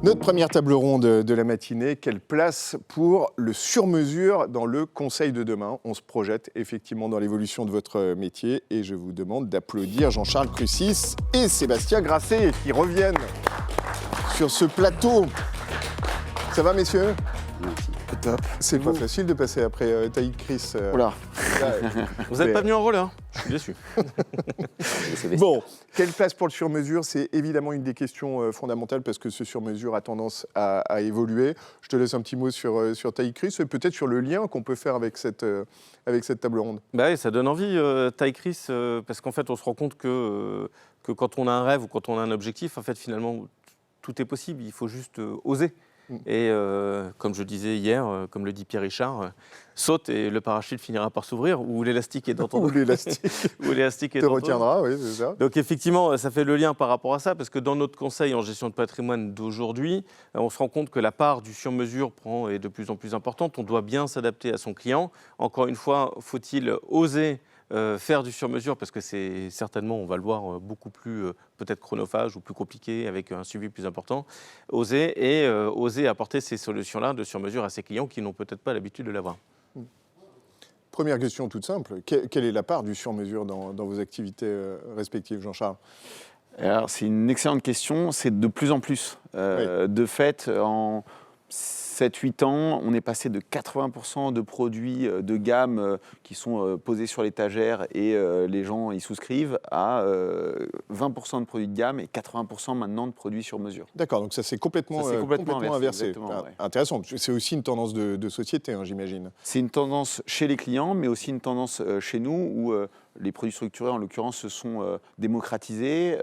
Notre première table ronde de la matinée, quelle place pour le sur-mesure dans le conseil de demain? On se projette effectivement dans l'évolution de votre métier et je vous demande d'applaudir Jean-Charles Crucis et Sébastien Grasset qui reviennent sur ce plateau. Ça va, messieurs? Merci. Top. C'est pas facile de passer après Taïk Chris. Oula. Vous n'êtes pas venu en rôle, hein? Je suis déçu. Bon, quelle place pour le sur-mesure? C'est évidemment une des questions fondamentales parce que ce sur-mesure a tendance à évoluer. Je te laisse un petit mot sur Taïk Chris et peut-être sur le lien qu'on peut faire avec cette table ronde. Bah oui, ça donne envie, Taïk Chris, parce qu'en fait, on se rend compte que quand on a un rêve ou quand on a un objectif, en fait, finalement, tout est possible. Il faut juste oser. Et comme je disais hier, comme le dit Pierre Richard, saute et le parachute finira par s'ouvrir, ou l'élastique est dans ton dos. Ou l'élastique te retiendra, oui, c'est ça. Donc effectivement, ça fait le lien par rapport à ça, parce que dans notre conseil en gestion de patrimoine d'aujourd'hui, on se rend compte que la part du sur-mesure est de plus en plus importante. On doit bien s'adapter à son client. Encore une fois, faut-il oser faire du sur-mesure, parce que c'est certainement, on va le voir, beaucoup plus peut-être chronophage ou plus compliqué, avec un suivi plus important. Oser apporter ces solutions-là de sur-mesure à ses clients qui n'ont peut-être pas l'habitude de l'avoir. Première question toute simple, quelle est la part du sur-mesure dans vos activités respectives, Jean-Charles? Alors, c'est une excellente question, c'est de plus en plus. Oui. De fait, en 7-8 ans, on est passé de 80% de produits de gamme qui sont posés sur l'étagère et les gens y souscrivent à 20% de produits de gamme et 80% maintenant de produits sur mesure. D'accord, donc ça s'est complètement inversé. Ouais. Intéressant, c'est aussi une tendance de société, hein, j'imagine. C'est une tendance chez les clients, mais aussi une tendance chez nous où les produits structurés, en l'occurrence, se sont démocratisés.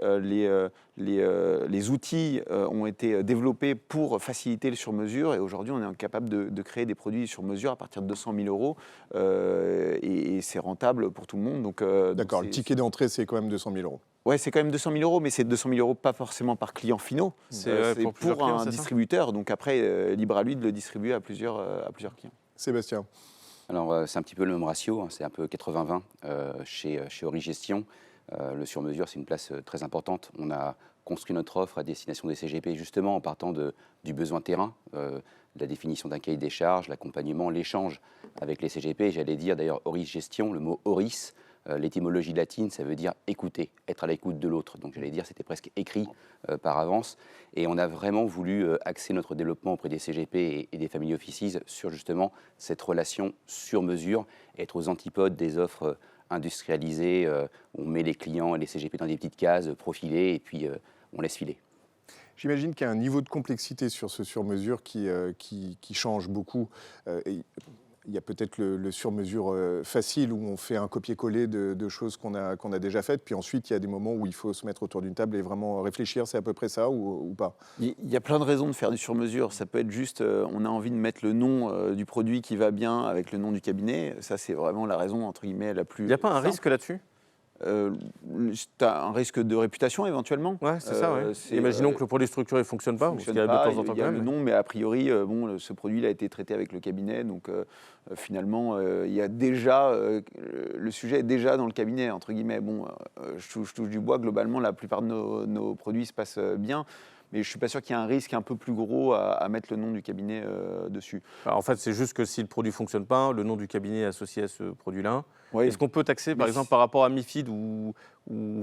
Les outils ont été développés pour faciliter le sur-mesure. Et aujourd'hui, on est capable de créer des produits sur mesure à partir de 200 000 €. Et c'est rentable pour tout le monde. D'accord, le ticket d'entrée, c'est quand même 200 000 €. Oui, c'est quand même 200 000 €, mais c'est 200 000 € pas forcément par client finaux. C'est pour un distributeur. Donc après, libre à lui de le distribuer à plusieurs clients. Sébastien. Alors, c'est un petit peu le même ratio, hein, c'est un peu 80-20 chez Origestion. Le sur-mesure, c'est une place très importante. On a construit notre offre à destination des CGP justement en partant du besoin terrain, la définition d'un cahier des charges, l'accompagnement, l'échange avec les CGP. J'allais dire d'ailleurs Origestion, le mot Oris, l'étymologie latine, ça veut dire écouter, être à l'écoute de l'autre. Donc j'allais dire c'était presque écrit par avance. Et on a vraiment voulu axer notre développement auprès des CGP et des family offices sur justement cette relation sur mesure, être aux antipodes des offres industrialisées, où on met les clients et les CGP dans des petites cases profilées et puis on laisse filer. J'imagine qu'il y a un niveau de complexité sur ce sur-mesure qui change beaucoup. Il y a peut-être le sur-mesure facile où on fait un copier-coller de choses qu'on a déjà faites. Puis ensuite, il y a des moments où il faut se mettre autour d'une table et vraiment réfléchir. C'est à peu près ça ou pas? Il y a plein de raisons de faire du sur-mesure. Ça peut être juste, on a envie de mettre le nom du produit qui va bien avec le nom du cabinet. Ça, c'est vraiment la raison, entre guillemets, la plus Il n'y a pas un simple. risque là-dessus? Tu as un risque de réputation éventuellement. Ouais, c'est ça. Ouais. Imaginons que le produit structuré ne fonctionne pas. Il y a le nom, mais a priori, ce produit a été traité avec le cabinet. Donc finalement, il y a déjà, le sujet est déjà dans le cabinet, entre guillemets. Bon, je touche du bois, globalement, la plupart de nos produits se passent bien. Mais je ne suis pas sûr qu'il y ait un risque un peu plus gros à mettre le nom du cabinet dessus. Alors, en fait, c'est juste que si le produit ne fonctionne pas, le nom du cabinet est associé à ce produit-là. Oui. Est-ce qu'on peut taxer, par exemple, par rapport à MiFID ou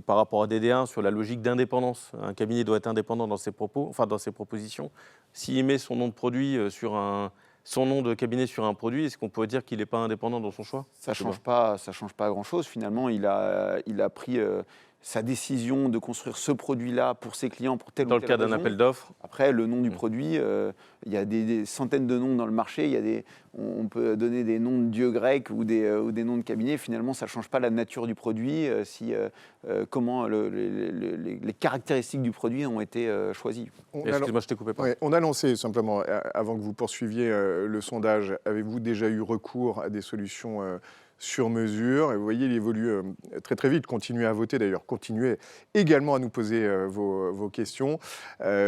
par rapport à DD1 sur la logique d'indépendance? Un cabinet doit être indépendant dans ses propos, enfin dans ses propositions. S'il met son nom de produit son nom de cabinet sur un produit, est-ce qu'on peut dire qu'il n'est pas indépendant dans son choix? Ça change pas grand-chose. Finalement, il a pris sa décision de construire ce produit-là pour ses clients pour telle ou telle raison. Dans le cas d'un appel d'offres. Après, le nom du produit, il y a des centaines de noms dans le marché. On peut donner des noms de dieux grecs ou des noms de cabinets. Finalement, ça ne change pas la nature du produit, comment les caractéristiques du produit ont été choisies. Excuse-moi, je t'ai coupé. Ouais, on a lancé simplement, avant que vous poursuiviez le sondage, avez-vous déjà eu recours à des solutions sur mesure? Et vous voyez, il évolue très très vite. Continuez à voter d'ailleurs, continuez également à nous poser vos questions.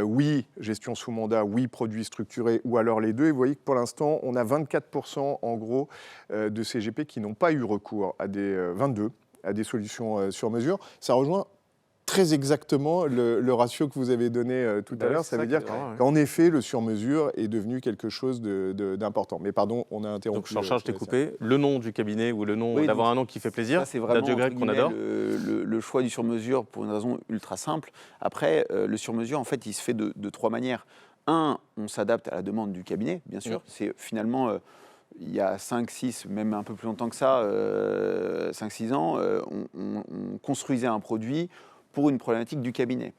Oui, gestion sous mandat, oui, produits structurés, ou alors les deux. Et vous voyez que pour l'instant, on a 24% en gros de CGP qui n'ont pas eu recours à des 22 à des solutions sur mesure. Ça rejoint très exactement le ratio que vous avez donné tout à l'heure. Ça veut dire qu'en effet, le sur-mesure est devenu quelque chose d'important. Mais pardon, on a interrompu. Donc, Jean-Charles, je t'ai coupé. Le nom du cabinet ou le nom, Oui, d'avoir donc, un nom qui fait plaisir, ça, c'est vraiment d'adieu grec qu'on adore. le choix du sur-mesure pour une raison ultra simple. Après, le sur-mesure, en fait, il se fait de trois manières. Un, on s'adapte à la demande du cabinet, bien sûr. C'est finalement, il y a 5, 6, même un peu plus longtemps que ça, 5, 6 ans, on construisait un produit pour une problématique du cabinet.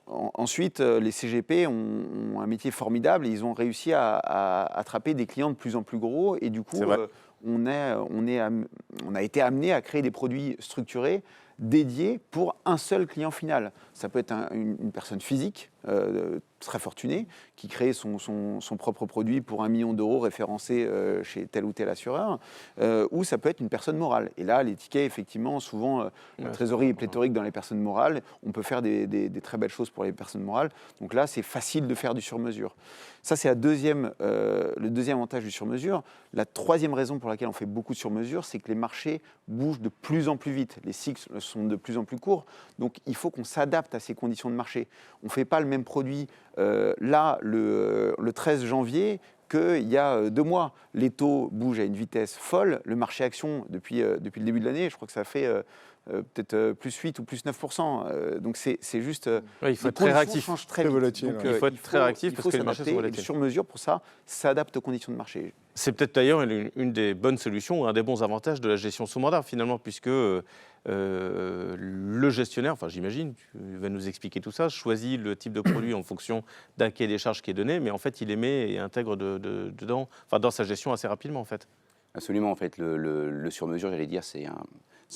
Ensuite, les CGP ont un métier formidable et ils ont réussi à attraper des clients de plus en plus gros. Et du coup, on a été amené à créer des produits structurés dédiés pour un seul client final. Ça peut être une personne physique très fortunée qui crée son propre produit pour 1 million d'euros référencé chez tel ou tel assureur, ou ça peut être une personne morale. Et là, les tickets, effectivement, souvent, la trésorerie est pléthorique dans les personnes morales. On peut faire des très belles choses pour les personnes morales. Donc là, c'est facile de faire du sur-mesure. Ça, c'est le deuxième avantage du sur-mesure. La troisième raison pour laquelle on fait beaucoup de sur-mesure, c'est que les marchés bougent de plus en plus vite. Les cycles sont de plus en plus courts. Donc, il faut qu'on s'adapte à ces conditions de marché. On ne fait pas le même produit là, le 13 janvier, qu'il y a 2 mois. Les taux bougent à une vitesse folle. Le marché action, depuis le début de l'année, je crois que ça fait peut-être plus 8 ou plus 9%. Donc c'est juste... il faut être très réactif. Très volatile. Donc, il faut être très réactif parce que les marchés sont volatiles. Le sur-mesure, pour ça, s'adapte aux conditions de marché. C'est peut-être d'ailleurs une des bonnes solutions, un des bons avantages de la gestion sous mandat, finalement, puisque le gestionnaire, enfin j'imagine, tu vas nous expliquer tout ça, choisit le type de produit en fonction d'un cahier des charges qui est donné, mais en fait il émet et intègre dedans, enfin dans sa gestion assez rapidement en fait. Absolument, en fait, le sur-mesure, j'allais dire, c'est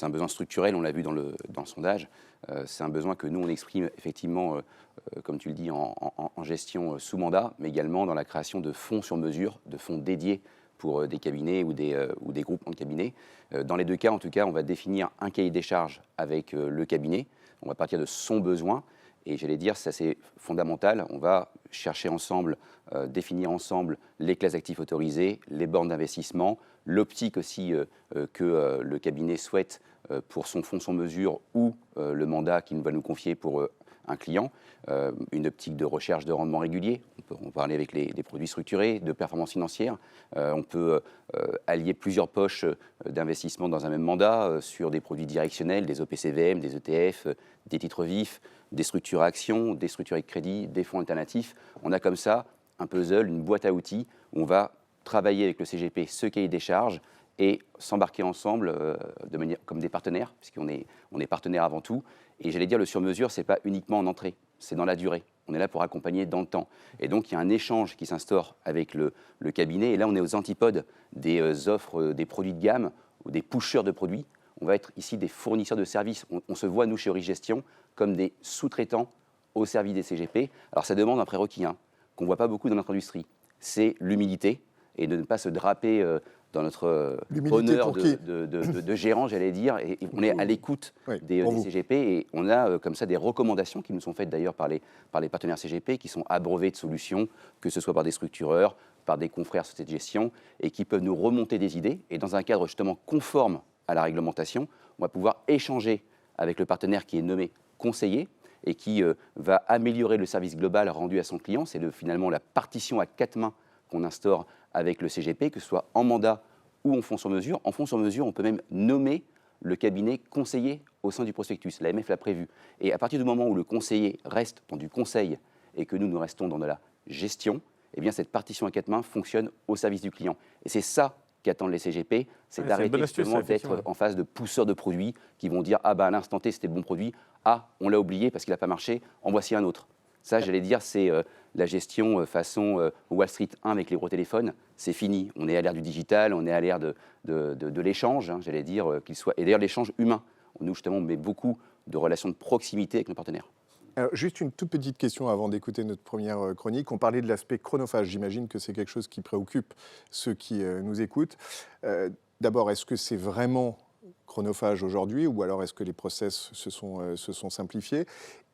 un besoin structurel, on l'a vu dans le sondage. C'est un besoin que nous, on exprime effectivement, comme tu le dis, en gestion sous mandat, mais également dans la création de fonds sur mesure, de fonds dédiés pour des cabinets ou des groupements de cabinets. Dans les deux cas, en tout cas, on va définir un cahier des charges avec le cabinet. On va partir de son besoin. Et j'allais dire, ça c'est fondamental. On va chercher ensemble, définir ensemble les classes d'actifs autorisées, les bornes d'investissement, l'optique aussi que le cabinet souhaite pour son fonds sur mesure ou le mandat qu'il va nous confier pour un client, une optique de recherche de rendement régulier. On peut parler avec les produits structurés, de performance financière. On peut allier plusieurs poches d'investissement dans un même mandat sur des produits directionnels, des OPCVM, des ETF, des titres vifs, des structures à actions, des structures avec crédit, des fonds alternatifs. On a comme ça un puzzle, une boîte à outils où on va travailler avec le CGP ce cahier des charges et s'embarquer ensemble de manière, comme des partenaires, puisqu'on est partenaires avant tout. Et j'allais dire, le sur-mesure, ce n'est pas uniquement en entrée, c'est dans la durée. On est là pour accompagner dans le temps. Et donc, il y a un échange qui s'instaure avec le cabinet. Et là, on est aux antipodes des offres, des produits de gamme ou des pushers de produits. On va être ici des fournisseurs de services. On se voit, nous, chez Origestion, comme des sous-traitants au service des CGP. Alors, ça demande un prérequis qu'on ne voit pas beaucoup dans notre industrie. C'est l'humilité et de ne pas se draper dans notre honneur de gérant, j'allais dire. Et on est à l'écoute des CGP et on a comme ça des recommandations qui nous sont faites d'ailleurs par les partenaires CGP qui sont abreuvés de solutions, que ce soit par des structureurs, par des confrères sociétés de gestion et qui peuvent nous remonter des idées. Et dans un cadre justement conforme à la réglementation, on va pouvoir échanger avec le partenaire qui est nommé conseiller et qui va améliorer le service global rendu à son client. C'est finalement la partition à 4 mains qu'on instaure avec le CGP, que ce soit en mandat ou en fonds sur mesure. En fonds sur mesure, on peut même nommer le cabinet conseiller au sein du prospectus. L'AMF l'a prévu. Et à partir du moment où le conseiller reste dans du conseil et que nous restons dans de la gestion, eh bien cette partition à 4 mains fonctionne au service du client. Et c'est ça qu'attendent les CGP, c'est d'arrêter justement d'être en phase de pousseurs de produits qui vont dire « Ah ben à l'instant T, c'était le bon produit. Ah, on l'a oublié parce qu'il n'a pas marché. En voici un autre. » Ça, j'allais dire, c'est la gestion façon Wall Street 1 avec les gros téléphones. C'est fini. On est à l'ère du digital, on est à l'ère de l'échange, j'allais dire, qu'il soit. Et d'ailleurs, l'échange humain. Nous, justement, on met beaucoup de relations de proximité avec nos partenaires. Alors, juste une toute petite question avant d'écouter notre première chronique. On parlait de l'aspect chronophage. J'imagine que c'est quelque chose qui préoccupe ceux qui nous écoutent. D'abord, est-ce que c'est vraiment chronophage aujourd'hui ou alors est-ce que les process se sont simplifiés?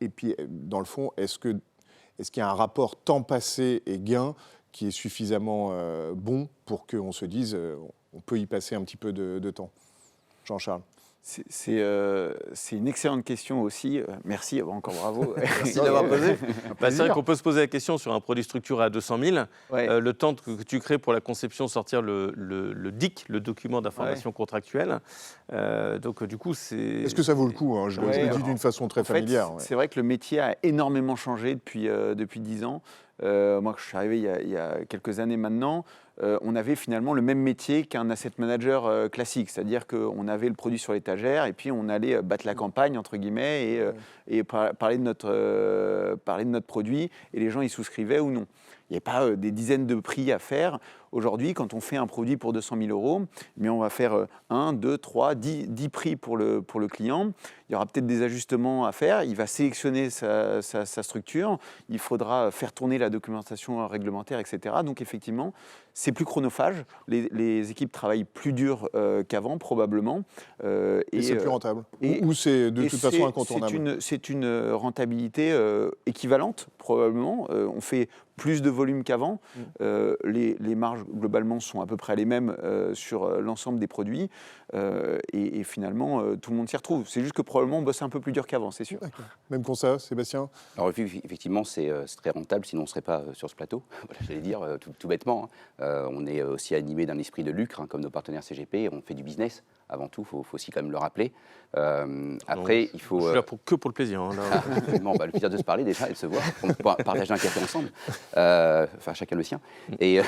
Et puis, dans le fond, est-ce qu'il y a un rapport temps passé et gain qui est suffisamment bon pour qu'on se dise on peut y passer un petit peu de temps? Jean-Charles. C'est une excellente question aussi. Merci, encore bravo. Merci d'avoir posé. C'est vrai qu'on peut se poser la question sur un produit structuré à 200 000. Ouais. Le temps que tu crées pour la conception, sortir le DIC, le document d'information contractuelle. Donc du coup, c'est... Est-ce que ça vaut le coup, hein? Je le dis d'une façon très familière. En fait, c'est vrai que le métier a énormément changé depuis 10 ans. Moi, quand je suis arrivé il y a quelques années maintenant, on avait finalement le même métier qu'un asset manager classique, c'est-à-dire qu'on avait le produit sur l'étagère et puis on allait battre la campagne, entre guillemets, et parler de notre produit, et les gens y souscrivaient ou non. Il n'y a pas des dizaines de prix à faire. Aujourd'hui, quand on fait un produit pour 200 000 euros, mais on va faire 1, 2, 3, 10 prix pour le client. Il y aura peut-être des ajustements à faire. Il va sélectionner sa structure. Il faudra faire tourner la documentation réglementaire, etc. Donc effectivement, c'est plus chronophage. Les équipes travaillent plus dur qu'avant, probablement. Et c'est plus rentable. Ou c'est de toute façon incontournable. C'est une rentabilité équivalente, probablement. On fait plus de volume qu'avant. Les marges, globalement, sont à peu près les mêmes sur l'ensemble des produits. Et finalement, tout le monde s'y retrouve. C'est juste que probablement, on bosse un peu plus dur qu'avant, c'est sûr. D'accord. Même constat, Sébastien? Alors effectivement, c'est très rentable, sinon on ne serait pas sur ce plateau. Voilà, j'allais dire tout bêtement. On est aussi animé d'un esprit de lucre, comme nos partenaires CGP. On fait du business avant tout, il faut aussi quand même le rappeler. Après, il faut... Je suis là que pour le plaisir. Hein, là. Le plaisir de se parler déjà et de se voir, on peut partager un café ensemble. Enfin, chacun le sien. Et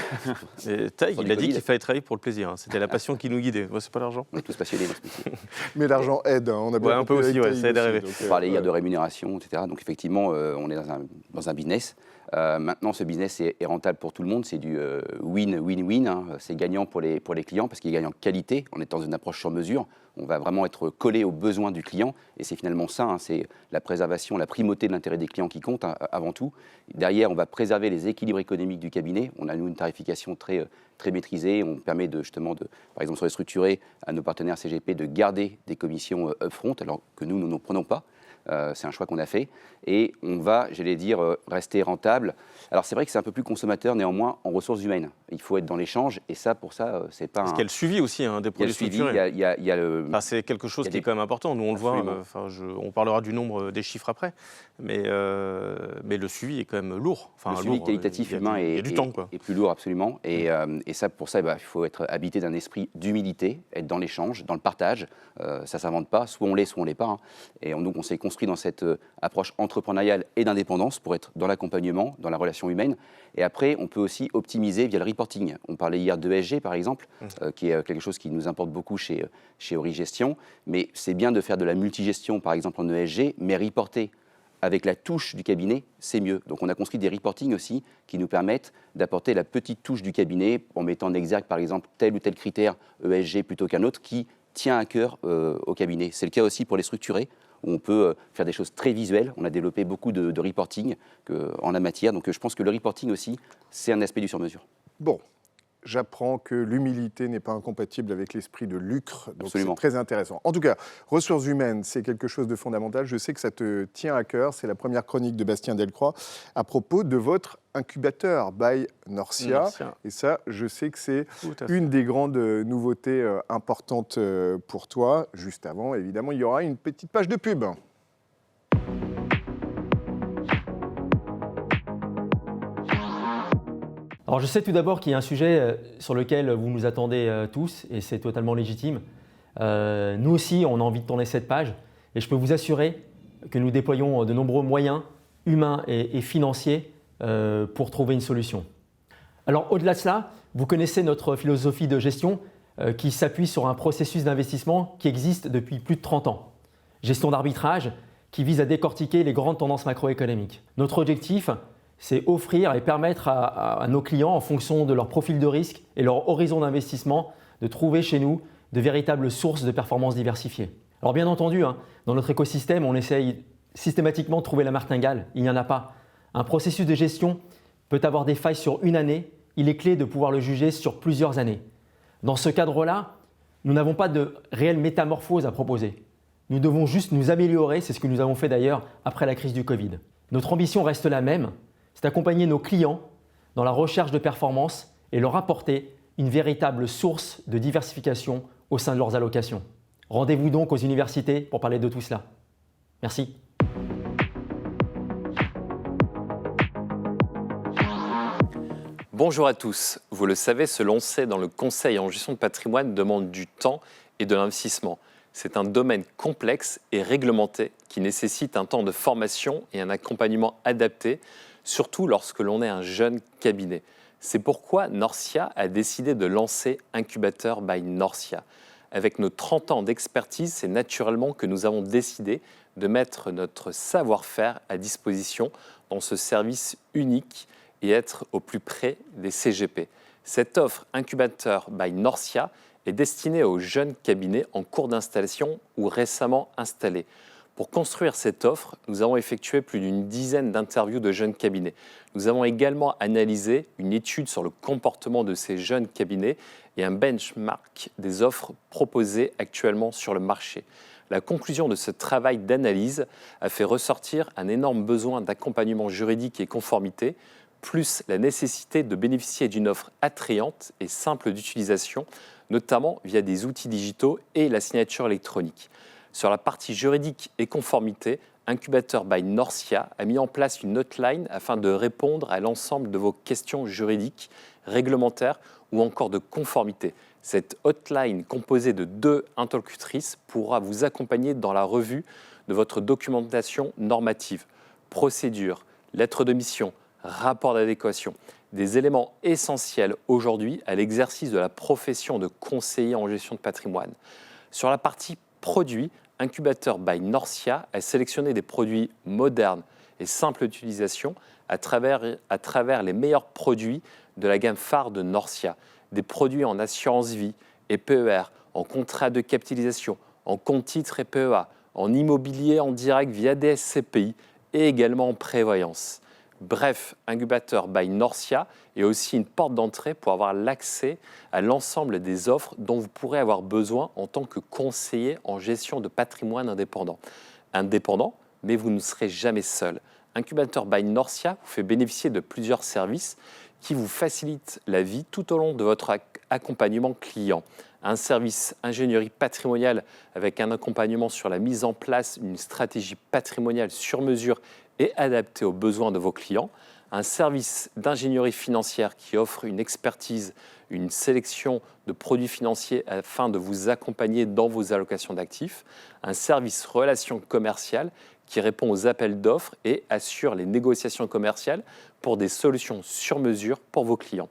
Taï, il a dit qu'il fallait travailler pour le plaisir. Hein. C'était la passion qui nous guidait. C'est pas l'argent. On est tous passionnés dans ce métier. Mais l'argent aide. On a bien un peu aussi, ça aide à rêver. On parlait hier de rémunération, etc. Donc effectivement, on est dans un business. Maintenant, ce business est rentable pour tout le monde. C'est du win-win-win. Hein. C'est gagnant pour les clients parce qu'ils gagnent en qualité en étant dans une approche sur mesure. On va vraiment être collé aux besoins du client. Et c'est finalement ça, hein, c'est la préservation, la primauté de l'intérêt des clients qui compte avant tout. Derrière, on va préserver les équilibres économiques du cabinet. On a, nous, une tarification très maîtrisée. On permet par exemple, sur les structurés, à nos partenaires CGP de garder des commissions upfront, alors que nous n'en prenons pas. C'est un choix qu'on a fait. Et on va, rester rentable. Alors, c'est vrai que c'est un peu plus consommateur, néanmoins, en ressources humaines. Il faut être dans l'échange. Et ça, pour ça, c'est pas... Parce qu'il y a le suivi aussi des produits structurés. Il y a le... c'est quelque chose qui est quand même important. Nous, on le voit. On parlera du nombre des chiffres après. Mais le suivi est quand même lourd. Le suivi qualitatif humain est plus lourd, absolument. Et ça, pour ça, il faut être habité d'un esprit d'humilité, être dans l'échange, dans le partage. Ça ne s'invente pas. Soit on l'est, soit on ne l'est pas. Hein. Et donc, on s'est construit dans cette approche entrepreneuriale et d'indépendance pour être dans l'accompagnement, dans la relation humaine. Et après, on peut aussi optimiser via le reporting. On parlait hier d'ESG, par exemple, qui est quelque chose qui nous importe beaucoup chez Origestion. Mais c'est bien de faire de la multigestion, par exemple, en ESG, mais reporter avec la touche du cabinet, c'est mieux. Donc on a construit des reportings aussi qui nous permettent d'apporter la petite touche du cabinet en mettant en exergue, par exemple, tel ou tel critère ESG plutôt qu'un autre qui tient à cœur au cabinet. C'est le cas aussi pour les structurés, où on peut faire des choses très visuelles. On a développé beaucoup de reporting en la matière. Donc je pense que le reporting aussi, c'est un aspect du sur-mesure. Bon, j'apprends que l'humilité n'est pas incompatible avec l'esprit de lucre. Donc Absolument. c'est très intéressant. En tout cas, ressources humaines, c'est quelque chose de fondamental. Je sais que ça te tient à cœur. C'est la première chronique de Bastien Delcroix à propos de votre incubateur by Norcia. Et ça, je sais que c'est une des grandes nouveautés importantes pour toi. Juste avant, évidemment, il y aura une petite page de pub. Alors je sais tout d'abord qu'il y a un sujet sur lequel vous nous attendez tous et c'est totalement légitime. Nous aussi, on a envie de tourner cette page et je peux vous assurer que nous déployons de nombreux moyens humains et financiers pour trouver une solution. Alors au-delà de cela, vous connaissez notre philosophie de gestion qui s'appuie sur un processus d'investissement qui existe depuis plus de 30 ans. Gestion d'arbitrage qui vise à décortiquer les grandes tendances macroéconomiques. Notre objectif, c'est offrir et permettre à nos clients, en fonction de leur profil de risque et leur horizon d'investissement, de trouver chez nous de véritables sources de performances diversifiées. Alors bien entendu, dans notre écosystème, on essaye systématiquement de trouver la martingale. Il n'y en a pas. Un processus de gestion peut avoir des failles sur une année. Il est clé de pouvoir le juger sur plusieurs années. Dans ce cadre-là, nous n'avons pas de réelle métamorphose à proposer. Nous devons juste nous améliorer, c'est ce que nous avons fait d'ailleurs après la crise du Covid. Notre ambition reste la même, c'est accompagner nos clients dans la recherche de performance et leur apporter une véritable source de diversification au sein de leurs allocations. Rendez-vous donc aux universités pour parler de tout cela. Merci. Bonjour à tous. Vous le savez, se lancer dans le conseil en gestion de patrimoine demande du temps et de l'investissement. C'est un domaine complexe et réglementé qui nécessite un temps de formation et un accompagnement adapté, surtout lorsque l'on est un jeune cabinet. C'est pourquoi Norcia a décidé de lancer Incubateur by Norcia. Avec nos 30 ans d'expertise, c'est naturellement que nous avons décidé de mettre notre savoir-faire à disposition dans ce service unique et être au plus près des CGP. Cette offre Incubateur by Norcia est destinée aux jeunes cabinets en cours d'installation ou récemment installés. Pour construire cette offre, nous avons effectué plus d'une dizaine d'interviews de jeunes cabinets. Nous avons également analysé une étude sur le comportement de ces jeunes cabinets et un benchmark des offres proposées actuellement sur le marché. La conclusion de ce travail d'analyse a fait ressortir un énorme besoin d'accompagnement juridique et conformité, plus la nécessité de bénéficier d'une offre attrayante et simple d'utilisation, notamment via des outils digitaux et la signature électronique. Sur la partie juridique et conformité, Incubateur by Norcia a mis en place une hotline afin de répondre à l'ensemble de vos questions juridiques, réglementaires ou encore de conformité. Cette hotline composée de 2 interlocutrices pourra vous accompagner dans la revue de votre documentation normative, procédure, lettre de mission, rapport d'adéquation, des éléments essentiels aujourd'hui à l'exercice de la profession de conseiller en gestion de patrimoine. Sur la partie produits, Incubateur by Norcia a sélectionné des produits modernes et simples d'utilisation à travers les meilleurs produits de la gamme phare de Norcia. Des produits en assurance vie et PER, en contrat de capitalisation, en compte titre et PEA, en immobilier en direct via des SCPI et également en prévoyance. Bref, Incubateur by Norcia est aussi une porte d'entrée pour avoir l'accès à l'ensemble des offres dont vous pourrez avoir besoin en tant que conseiller en gestion de patrimoine indépendant. Indépendant, mais vous ne serez jamais seul. Incubateur by Norcia vous fait bénéficier de plusieurs services qui vous facilitent la vie tout au long de votre accompagnement client. Un service ingénierie patrimoniale avec un accompagnement sur la mise en place d'une stratégie patrimoniale sur mesure et adapté aux besoins de vos clients, un service d'ingénierie financière qui offre une expertise, une sélection de produits financiers afin de vous accompagner dans vos allocations d'actifs, un service relations commerciales qui répond aux appels d'offres et assure les négociations commerciales pour des solutions sur mesure pour vos clients,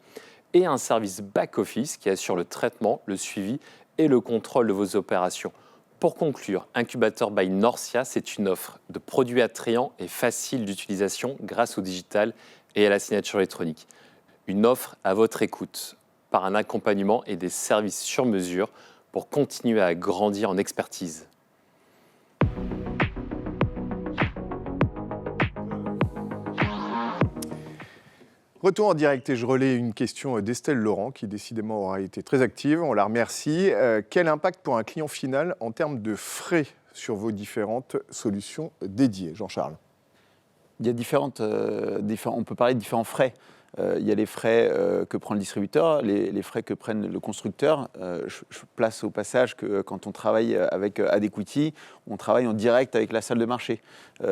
et un service back-office qui assure le traitement, le suivi et le contrôle de vos opérations. Pour conclure, Incubateur by Norcia, c'est une offre de produits attrayants et faciles d'utilisation grâce au digital et à la signature électronique. Une offre à votre écoute, par un accompagnement et des services sur mesure pour continuer à grandir en expertise. Retour en direct et je relais une question d'Estelle Laurent qui décidément aura été très active, on la remercie. Quel impact pour un client final en termes de frais sur vos différentes solutions dédiées, Jean-Charles? Il y a on peut parler de différents frais. Il y a les frais que prend le distributeur, les frais que prenne le constructeur. Je place au passage que quand on travaille avec Adequity, on travaille en direct avec la salle de marché.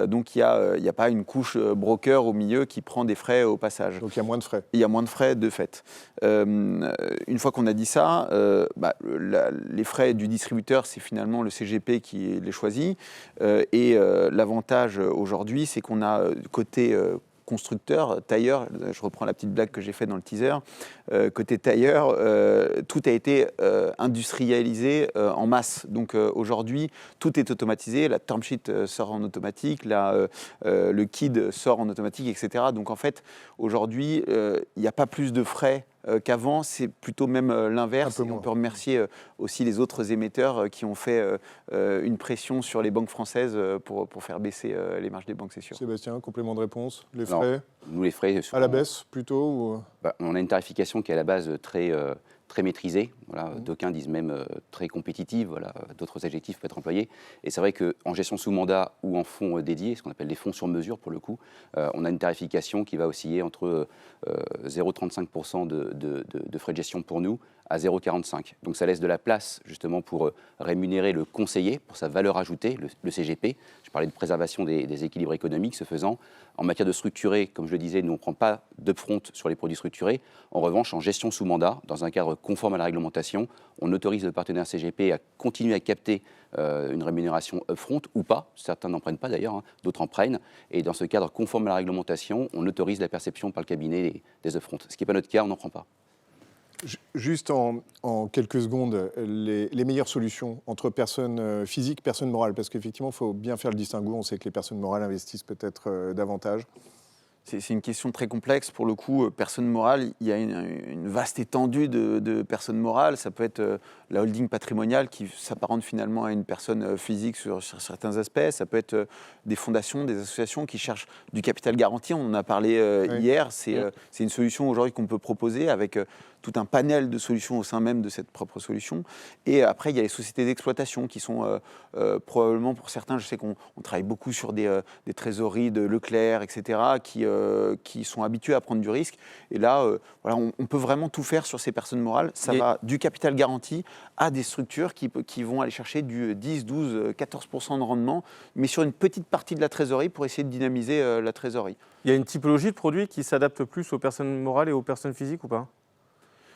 Donc il n'y a pas une couche broker au milieu qui prend des frais au passage. Donc il y a moins de frais. Il y a moins de frais de fait. Une fois qu'on a dit ça, les frais du distributeur, c'est finalement le CGP qui les choisit. Et l'avantage aujourd'hui, c'est qu'on a côté constructeur, tailleur, je reprends la petite blague que j'ai faite dans le teaser, côté tailleur, tout a été industrialisé en masse. Donc aujourd'hui, tout est automatisé, la term sheet sort en automatique, le KID sort en automatique, etc. Donc en fait, aujourd'hui, il n'y a pas plus de frais qu'avant, c'est plutôt même l'inverse. Et on peut remercier aussi les autres émetteurs qui ont fait une pression sur les banques françaises pour faire baisser les marges des banques, c'est sûr. Sébastien, complément de réponse, les frais? Alors, nous, les frais... À la baisse plutôt ou... On a une tarification qui est à la base très maîtrisée. Voilà. D'aucuns disent même très compétitive. Voilà. D'autres adjectifs peuvent être employés. Et c'est vrai qu'en gestion sous mandat ou en fonds dédiés, ce qu'on appelle des fonds sur mesure pour le coup, on a une tarification qui va osciller entre 0,35% de frais de gestion pour nous à 0,45. Donc ça laisse de la place justement pour rémunérer le conseiller pour sa valeur ajoutée, le CGP. Je parlais de préservation des équilibres économiques. Ce faisant, en matière de structuré, comme je le disais, nous on ne prend pas d'upfront sur les produits structurés. En revanche, en gestion sous mandat, dans un cadre conforme à la réglementation, on autorise le partenaire CGP à continuer à capter une rémunération upfront ou pas. Certains n'en prennent pas d'ailleurs, hein, d'autres en prennent. Et dans ce cadre conforme à la réglementation, on autorise la perception par le cabinet des upfronts. Ce qui n'est pas notre cas, on n'en prend pas. Juste en quelques secondes, les meilleures solutions entre personnes physiques, personnes morales, parce qu'effectivement, il faut bien faire le distinguo. On sait que les personnes morales investissent peut-être davantage. C'est une question très complexe. Pour le coup, personne morale, il y a une vaste étendue de personnes morales. Ça peut être la holding patrimoniale qui s'apparente finalement à une personne physique sur certains aspects. Ça peut être des fondations, des associations qui cherchent du capital garanti. On en a parlé hier. C'est une solution aujourd'hui qu'on peut proposer avec tout un panel de solutions au sein même de cette propre solution. Et après, il y a les sociétés d'exploitation qui sont probablement, pour certains, je sais qu'on travaille beaucoup sur des trésoreries de Leclerc, etc., qui sont habitués à prendre du risque. Et là, voilà, on peut vraiment tout faire sur ces personnes morales. Ça va du capital garanti à des structures qui vont aller chercher du 10, 12, 14% de rendement, mais sur une petite partie de la trésorerie pour essayer de dynamiser la trésorerie. Il y a une typologie de produits qui s'adapte plus aux personnes morales et aux personnes physiques ou pas?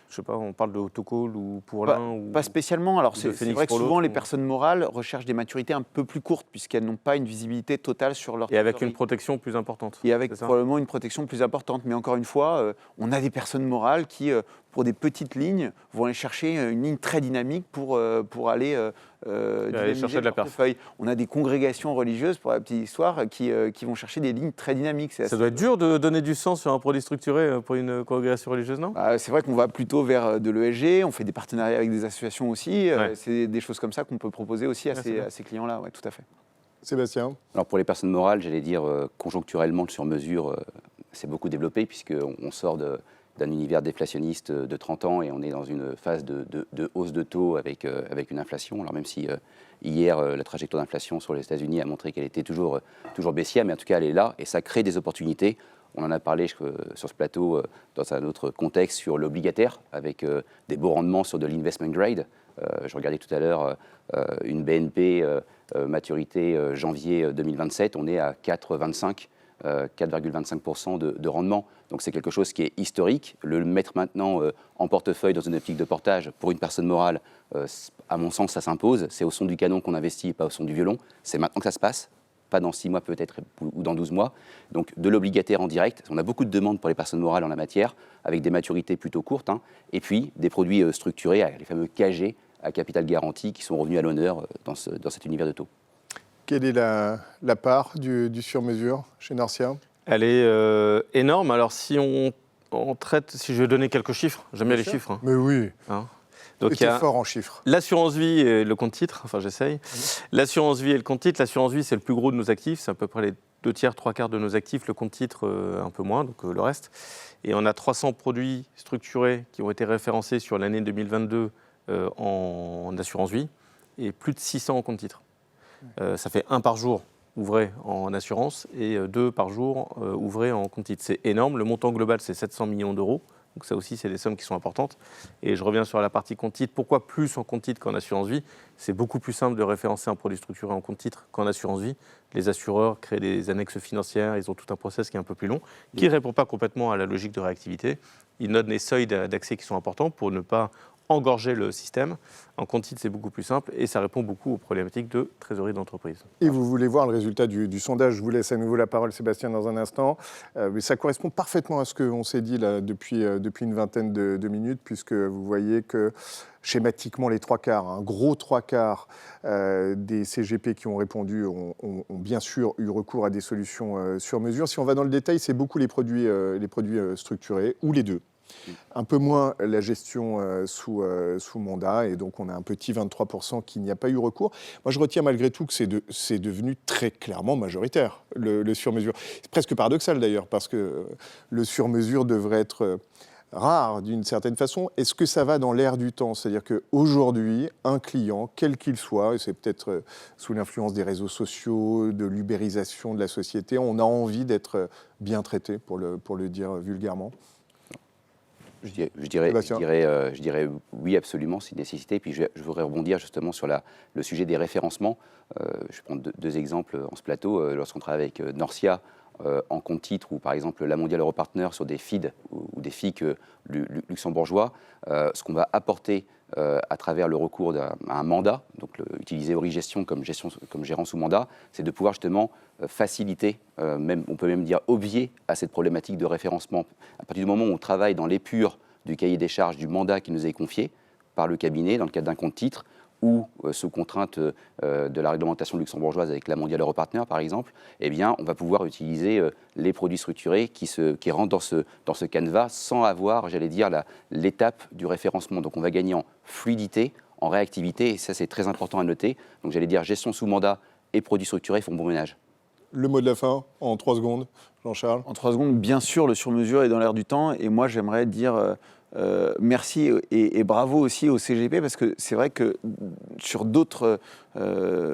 Je sais pas, on parle de autocall ou pour l'un ou... Pas spécialement. Alors c'est vrai que souvent les ou... personnes morales recherchent des maturités un peu plus courtes puisqu'elles n'ont pas une visibilité totale sur leur Et avec trésorerie. une protection plus importante. Et avec probablement une protection plus importante. Mais encore une fois, on a des personnes morales qui, pour des petites lignes, vont aller chercher une ligne très dynamique pour aller chercher de la portefeuille. On a des congrégations religieuses, pour la petite histoire, qui vont chercher des lignes très dynamiques. Ça doit être dur de donner du sens sur un produit structuré pour une congrégation religieuse, non? C'est vrai qu'on va plutôt vers de l'ESG, on fait des partenariats avec des associations aussi. C'est des choses comme ça qu'on peut proposer aussi à ces clients-là, ouais, tout à fait. Sébastien? Alors pour les personnes morales, j'allais dire conjoncturellement, le sur-mesure s'est beaucoup développé puisqu'on sort d'un univers déflationniste de 30 ans et on est dans une phase de hausse de taux avec une inflation. Alors même si hier, la trajectoire d'inflation sur les États-Unis a montré qu'elle était toujours baissière, mais en tout cas elle est là et ça crée des opportunités. On en a parlé sur ce plateau dans un autre contexte sur l'obligataire avec des beaux rendements sur de l'investment grade. Je regardais tout à l'heure une BNP maturité janvier 2027, on est à 4,25% de rendement. Donc c'est quelque chose qui est historique. Le mettre maintenant en portefeuille dans une optique de portage pour une personne morale, à mon sens, ça s'impose. C'est au son du canon qu'on investit et pas au son du violon. C'est maintenant que ça se passe, pas dans 6 mois peut-être ou dans 12 mois. Donc de l'obligataire en direct. On a beaucoup de demandes pour les personnes morales en la matière, avec des maturités plutôt courtes. Et puis des produits structurés, les fameux KG à capital garanti, qui sont revenus à l'honneur dans cet univers de taux. Quelle est la part du sur-mesure chez Norcia? Elle est énorme. Alors si on traite, si je vais donner quelques chiffres, j'aime bien les chiffres. Mais oui. Donc il y a fort en chiffres. L'assurance vie et le compte titre, enfin j'essaye. L'assurance vie et le compte titre. L'assurance vie, c'est le plus gros de nos actifs, c'est à peu près les 2 tiers, 3 quarts de nos actifs. Le compte titre, un peu moins, donc le reste. Et on a 300 produits structurés qui ont été référencés sur l'année 2022 en assurance vie et plus de 600 en compte titre. Ça fait 1 par jour ouvré en assurance et 2 par jour ouvrés en compte titre. C'est énorme. Le montant global, c'est 700 millions d'euros. Donc ça aussi, c'est des sommes qui sont importantes. Et je reviens sur la partie compte titre. Pourquoi plus en compte titre qu'en assurance vie? C'est beaucoup plus simple de référencer un produit structuré en compte titre qu'en assurance vie. Les assureurs créent des annexes financières, ils ont tout un process qui est un peu plus long, qui ne répond pas complètement à la logique de réactivité. Ils notent des seuils d'accès qui sont importants pour ne pas engorger le système. En compte titre, c'est beaucoup plus simple et ça répond beaucoup aux problématiques de trésorerie d'entreprise. Et vous voulez voir le résultat du sondage. Je vous laisse à nouveau la parole, Sébastien, dans un instant. Mais ça correspond parfaitement à ce qu'on s'est dit là, depuis une vingtaine de minutes, puisque vous voyez que schématiquement, les 3 quarts, un gros 3 quarts des CGP qui ont répondu ont bien sûr eu recours à des solutions sur mesure. Si on va dans le détail, c'est beaucoup les produits structurés, ou les deux. Un peu moins la gestion sous mandat, et donc on a un petit 23% qui n'y a pas eu recours. Moi, je retiens malgré tout que c'est devenu très clairement majoritaire, le sur-mesure. C'est presque paradoxal d'ailleurs, parce que le sur-mesure devrait être rare d'une certaine façon. Est-ce que ça va dans l'air du temps? C'est-à-dire qu'aujourd'hui, un client, quel qu'il soit, et c'est peut-être sous l'influence des réseaux sociaux, de l'ubérisation de la société, on a envie d'être bien traité, pour le dire vulgairement. Je dirais oui, absolument, c'est une nécessité. Puis je voudrais rebondir justement sur le sujet des référencements. Je prends deux exemples en ce plateau. Lorsqu'on travaille avec Norcia en compte titre, ou par exemple la Mondial Europartner sur des feeds ou des FIC luxembourgeois, ce qu'on va apporter à travers le recours à un mandat, donc utiliser Origestion comme gérant sous mandat, c'est de pouvoir justement faciliter, on peut même dire obvier à cette problématique de référencement. À partir du moment où on travaille dans l'épure du cahier des charges du mandat qui nous est confié par le cabinet dans le cadre d'un compte titre, ou sous contrainte de la réglementation luxembourgeoise avec la Mondial Europartner par exemple, eh bien, on va pouvoir utiliser les produits structurés qui rentrent dans ce canevas sans avoir, j'allais dire, l'étape du référencement. Donc on va gagner en fluidité, en réactivité, et ça c'est très important à noter. Donc j'allais dire gestion sous mandat et produits structurés font bon ménage. Le mot de la fin, en 3 secondes, Jean-Charles. En 3 secondes, bien sûr, le sur-mesure est dans l'air du temps. Et moi, j'aimerais dire merci et bravo aussi au CGP, parce que c'est vrai que sur d'autres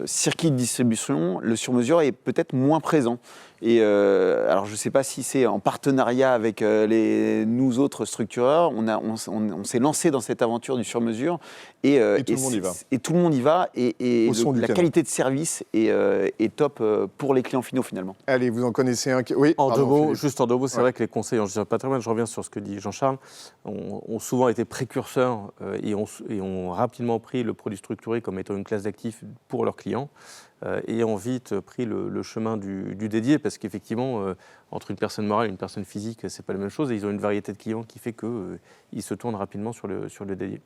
circuits de distribution, le sur-mesure est peut-être moins présent. Et alors, je ne sais pas si c'est en partenariat avec nous autres structureurs, on s'est lancé dans cette aventure du sur-mesure. Et tout le monde y va. Et tout le monde y va. Et la canon. qualité de service est top pour les clients finaux, finalement. Allez, vous en connaissez un qui... Oui, En pardon, deux mots, Philippe. juste en deux mots, c'est vrai que les conseils en gestion de patrimoine, je reviens sur ce que dit Jean-Charles, ont souvent été précurseurs et ont rapidement pris le produit structuré comme étant une classe d'actifs pour leurs clients et ont vite pris le chemin du dédié, parce qu'effectivement, entre une personne morale et une personne physique, c'est pas la même chose, et ils ont une variété de clients qui fait qu'ils se tournent rapidement sur le dédié.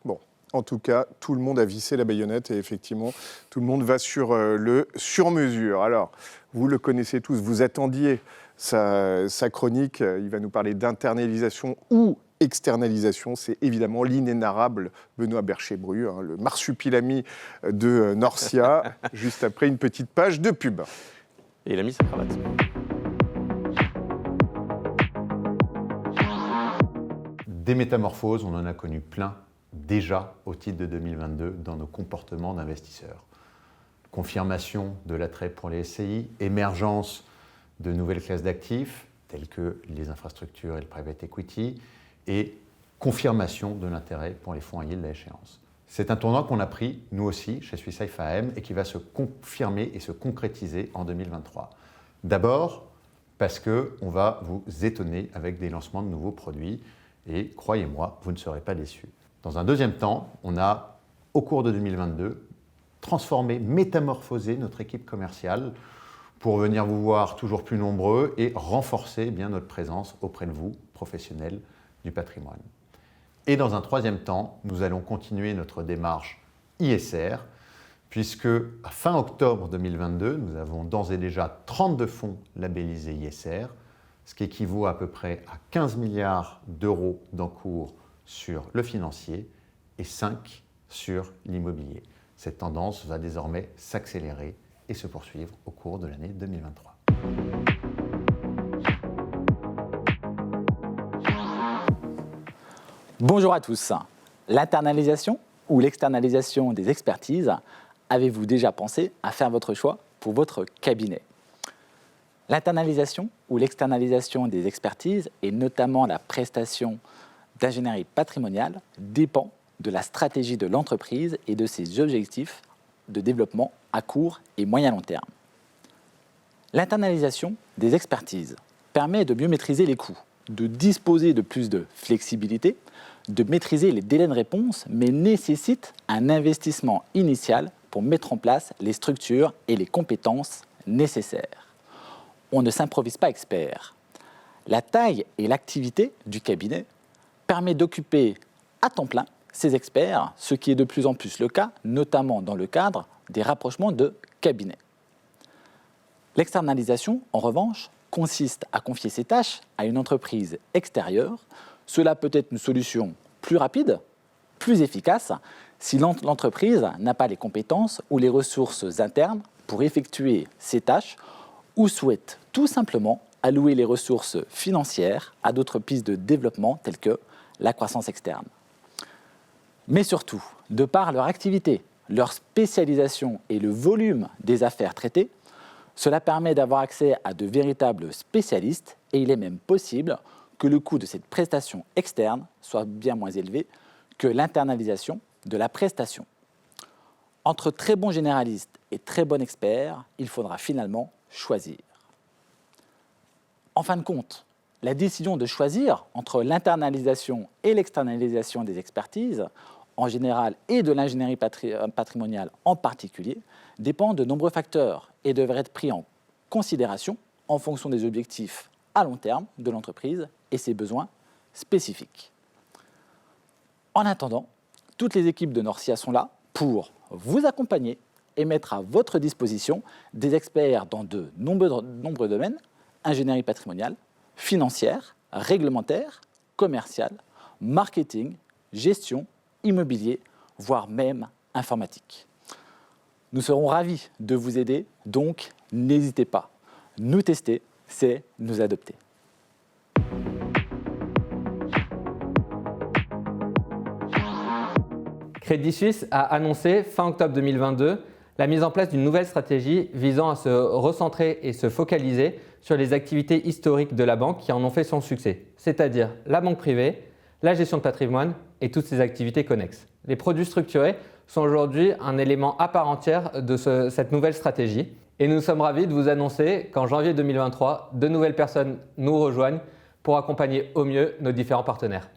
Bon, en tout cas, tout le monde a vissé la baïonnette et effectivement, tout le monde va sur le sur-mesure. Alors, vous le connaissez tous, vous attendiez sa chronique, il va nous parler d'internalisation ou externalisation, c'est évidemment l'inénarrable Benoît Bercher-Bru, le marsupilami de Norcia, juste après une petite page de pub. Et il a mis sa cravate. Des métamorphoses, on en a connu plein déjà au titre de 2022 dans nos comportements d'investisseurs. Confirmation de l'attrait pour les SCI, émergence de nouvelles classes d'actifs telles que les infrastructures et le private equity, et confirmation de l'intérêt pour les fonds à yield à échéance. C'est un tournant qu'on a pris, nous aussi, chez Swiss Life AM, et qui va se confirmer et se concrétiser en 2023. D'abord, parce qu'on va vous étonner avec des lancements de nouveaux produits, et croyez-moi, vous ne serez pas déçus. Dans un deuxième temps, on a, au cours de 2022, transformé, métamorphosé notre équipe commerciale pour venir vous voir toujours plus nombreux et renforcer bien notre présence auprès de vous, professionnels du patrimoine. Et dans un troisième temps, nous allons continuer notre démarche ISR, puisque à fin octobre 2022, nous avons d'ores et déjà 32 fonds labellisés ISR, ce qui équivaut à peu près à 15 milliards d'euros d'encours sur le financier et 5 sur l'immobilier. Cette tendance va désormais s'accélérer et se poursuivre au cours de l'année 2023. Bonjour à tous. L'internalisation ou l'externalisation des expertises, avez-vous déjà pensé à faire votre choix pour votre cabinet? L'internalisation ou l'externalisation des expertises, et notamment la prestation d'ingénierie patrimoniale, dépend de la stratégie de l'entreprise et de ses objectifs de développement à court et moyen long terme. L'internalisation des expertises permet de mieux maîtriser les coûts, de disposer de plus de flexibilité, de maîtriser les délais de réponse, mais nécessite un investissement initial pour mettre en place les structures et les compétences nécessaires. On ne s'improvise pas expert. La taille et l'activité du cabinet permet d'occuper à temps plein ces experts, ce qui est de plus en plus le cas, notamment dans le cadre des rapprochements de cabinets. L'externalisation, en revanche, consiste à confier ces tâches à une entreprise extérieure. Cela peut être une solution plus rapide, plus efficace, si l'entreprise n'a pas les compétences ou les ressources internes pour effectuer ces tâches ou souhaite tout simplement allouer les ressources financières à d'autres pistes de développement telles que la croissance externe. Mais surtout, de par leur activité, leur spécialisation et le volume des affaires traitées, cela permet d'avoir accès à de véritables spécialistes et il est même possible que le coût de cette prestation externe soit bien moins élevé que l'internalisation de la prestation. Entre très bons généralistes et très bons experts, il faudra finalement choisir. En fin de compte, la décision de choisir entre l'internalisation et l'externalisation des expertises, en général, et de l'ingénierie patrimoniale en particulier, dépend de nombreux facteurs et devrait être pris en considération en fonction des objectifs à long terme de l'entreprise et ses besoins spécifiques. En attendant, toutes les équipes de Norcia sont là pour vous accompagner et mettre à votre disposition des experts dans de nombreux domaines, ingénierie patrimoniale, financière, réglementaire, commerciale, marketing, gestion, immobilier, voire même informatique. Nous serons ravis de vous aider, donc n'hésitez pas. Nous tester, c'est nous adopter. Crédit Suisse a annoncé fin octobre 2022 la mise en place d'une nouvelle stratégie visant à se recentrer et se focaliser sur les activités historiques de la banque qui en ont fait son succès, c'est-à-dire la banque privée, la gestion de patrimoine et toutes ses activités connexes. Les produits structurés sont aujourd'hui un élément à part entière de cette nouvelle stratégie et nous sommes ravis de vous annoncer qu'en janvier 2023, de nouvelles personnes nous rejoignent pour accompagner au mieux nos différents partenaires.